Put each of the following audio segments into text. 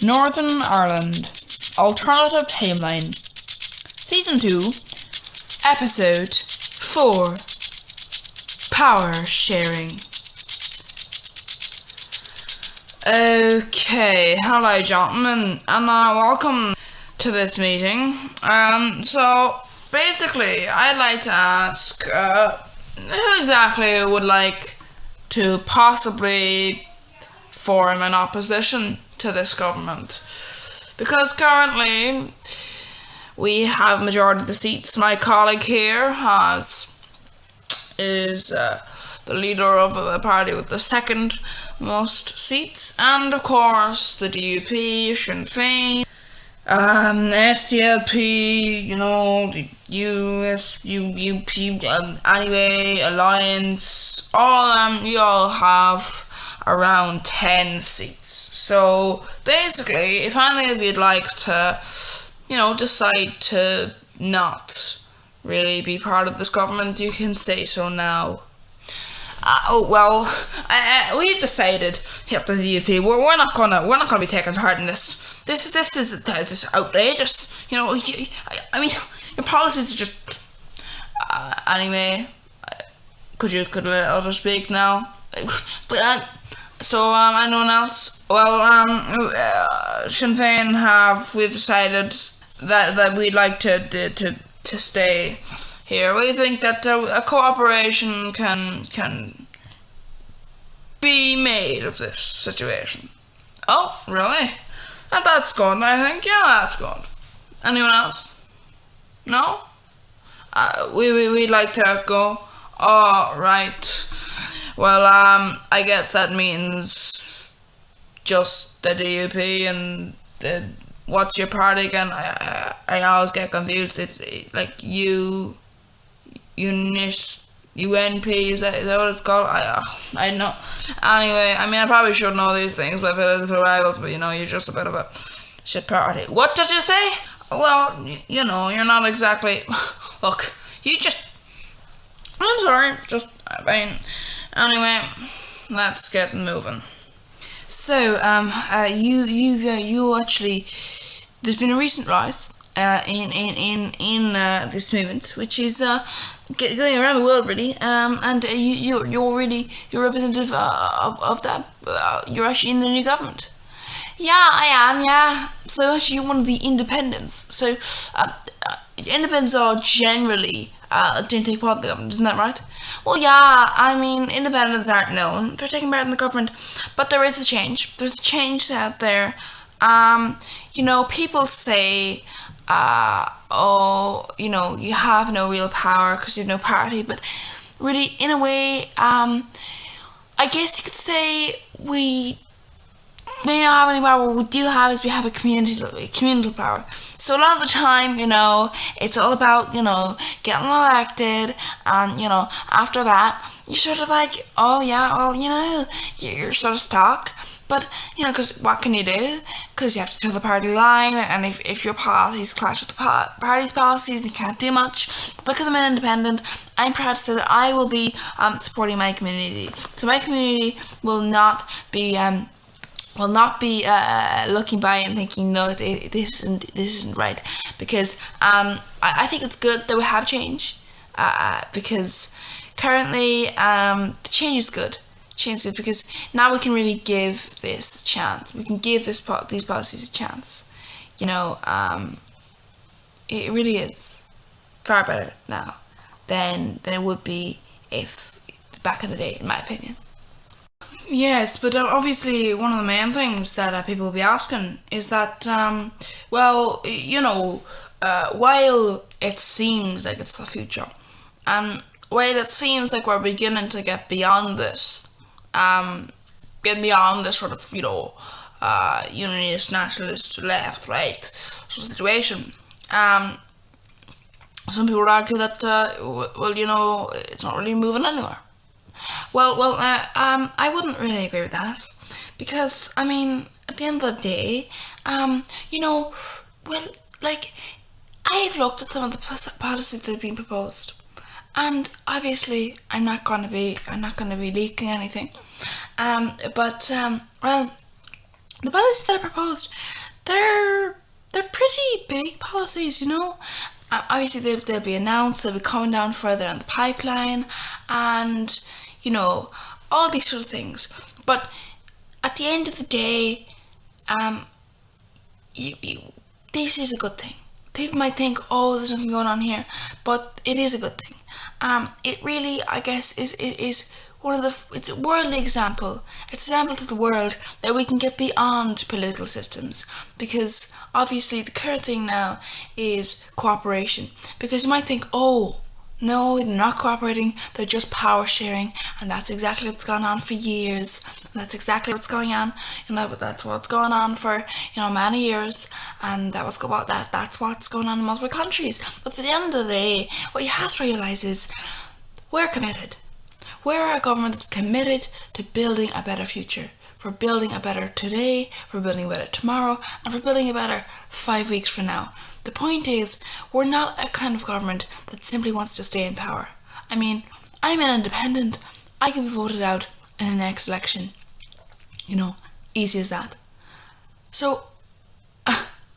Northern Ireland Alternative Timeline Season 2 Episode 4 Power Sharing. Okay, hello gentlemen, and welcome to this meeting. So basically I'd like to ask who exactly would like to possibly form an opposition to this government, because currently we have majority of the seats. My colleague here is the leader of the party with the second most seats, and of course the DUP, Sinn Féin, SDLP, the USUP, anyway, Alliance, all of them, you all have around 10 seats. So basically, if any of you'd like to, decide to not really be part of this government, you can say so now. We've decided here at the DUP we're not gonna be taking part in this. This is outrageous. Your policies are just. Anyway, could let others speak now? So anyone else? Well, Sinn Féin we've decided that we'd like to stay here. We think that a cooperation can be made of this situation. Oh, really? That's good, I think. Yeah, that's good. Anyone else? No? We'd like to go. Oh, right. Well, I guess that means just the DUP and what's your party again? I always get confused. It's like UNP, is that what it's called? I know. Anyway, I probably should know these things, but political rivals, but you're just a bit of a shit party. What did you say? Well, you're not exactly. Look, I'm sorry, anyway, let's get moving. So, you actually, there's been a recent rise in this movement, which is going around the world really, and you're representative of that. You're actually in the new government. Yeah, I am. Yeah. So actually, you're one of the independents. So, independents are generally don't take part in the government, isn't that right? Well, yeah, independents aren't known for taking part in the government, but there is a change. There's a change out there. People say, you have no real power because you have no party, but really, in a way, I guess you could say we may not have any power. What we do have is we have a communal power. So a lot of the time, it's all about, getting elected, and, after that, you're sort of like, oh yeah, well, you're sort of stuck. But, because what can you do? Because you have to toe the party line, and if your policies clash with the party's policies, you can't do much. But because I'm an independent, I'm proud to say that I will be supporting my community. So my community will not be looking by and thinking, no, this isn't right, because I think it's good that we have change, because currently the change is good. Change is good because now we can really give this a chance. We can give these policies a chance. It really is far better now than it would be if back in the day, in my opinion. Yes, but obviously one of the main things that people will be asking is that, while it seems like it's the future, and while it seems like we're beginning to get beyond this, sort of, unionist, nationalist, left, right sort of situation, some people would argue that, it's not really moving anywhere. Well, I wouldn't really agree with that, because, at the end of the day, I've looked at some of the policies that have been proposed, and obviously I'm not going to be leaking anything, but the policies that are proposed, they're pretty big policies, you know. Obviously, they'll be announced, they'll be coming down further down the pipeline, and, you know, all these sort of things. But at the end of the day, this is a good thing. People might think, oh, there's nothing going on here, but it is a good thing. It really, I guess, is one of it's a worldly example. It's an example to the world that we can get beyond political systems, because obviously the current thing now is cooperation. Because you might think, oh, no, they're not cooperating, they're just power sharing, and that's exactly what's gone on for years. And that's exactly what's going on, that's what's going on for, many years, and that's what's going on in multiple countries. But at the end of the day, what you have to realise is, we're committed. We're a government that's committed to building a better future, for building a better today, for building a better tomorrow, and for building a better 5 weeks from now. The point is, we're not a kind of government that simply wants to stay in power. I mean, I'm an independent. I can be voted out in the next election. Easy as that. So,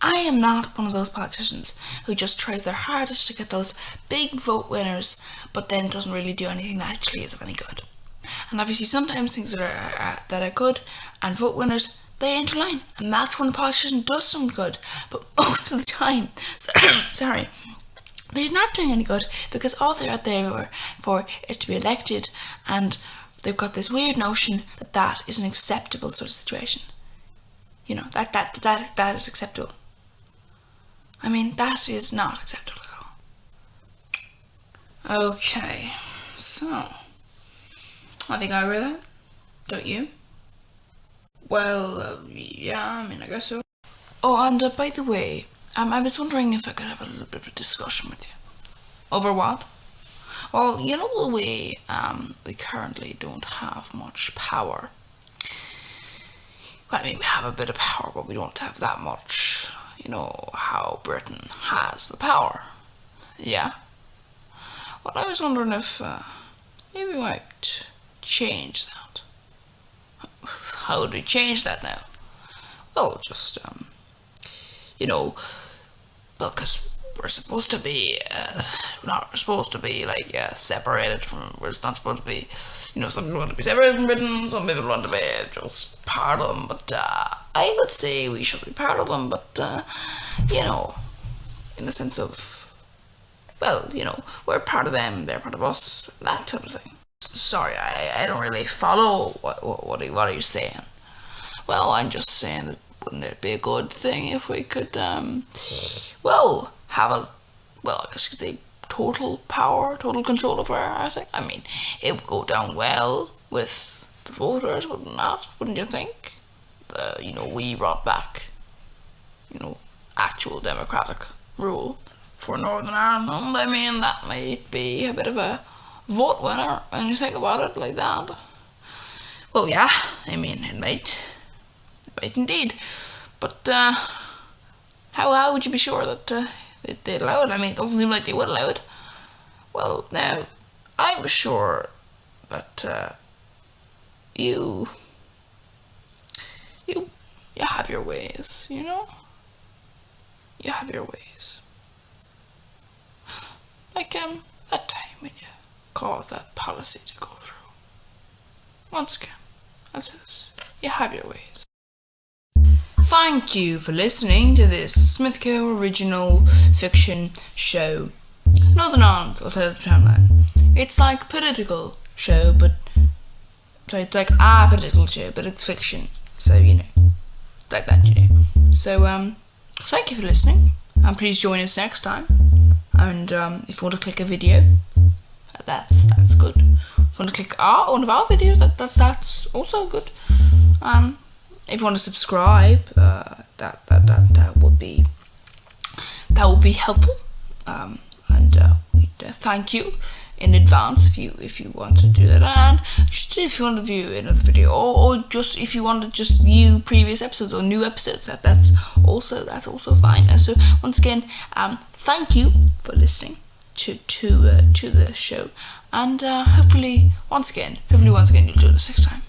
I am not one of those politicians who just tries their hardest to get those big vote winners, but then doesn't really do anything that actually is of any good. And obviously sometimes things that are good and vote winners, they interline, and that's when the politician does some good. But most of the time, sorry, they're not doing any good, because all they're out there for is to be elected, and they've got this weird notion that is an acceptable sort of situation. That is acceptable. I mean, that is not acceptable at all. Okay, so I think I agree with that. Don't you? Well, yeah, I guess so. Oh, and by the way, I was wondering if I could have a little bit of a discussion with you. Over what? Well, the way we currently don't have much power. Well, I mean, we have a bit of power, but we don't have that much. How Britain has the power. Yeah? Well, I was wondering if maybe we might change that. How would we change that now? Well, just, because we're supposed to be, separated from, we're not supposed to be, some people want to be separated from Britain, some people want to be just part of them, but I would say we should be part of them, but, in the sense of, we're part of them, they're part of us, that type of thing. Sorry, I don't really follow what are you saying? Well, I'm just saying that wouldn't it be a good thing if we could, have I guess you could say total power, total control over our thing. I mean, it would go down well with the voters, would it not? Wouldn't you think? We brought back, actual democratic rule for Northern Ireland. I mean, that might be a bit of a vote winner when you think about it like that. Well, yeah, I mean, it might indeed. But how would you be sure that they'd allow it? I mean, it doesn't seem like they would allow it. Well, now, I'm sure that you have your ways, You have your ways. Like, that time when you caused that policy to go through. Once again, as is, you have your ways. Thank you for listening to this Smithco original fiction show. Northern Ireland Alternative Timeline. It's like political show, but it's like a political show, but it's fiction. So like that, So thank you for listening, and please join us next time. And if you want to click a video, that's good. If you want to click one of our videos, that's also good. If you want to subscribe, that would be helpful. And we'd thank you in advance if you want to do that. And just if you want to view another video, or just if you want to just view previous episodes or new episodes, that's also fine. So once again, thank you for listening to the show, and hopefully once again you'll join us next time.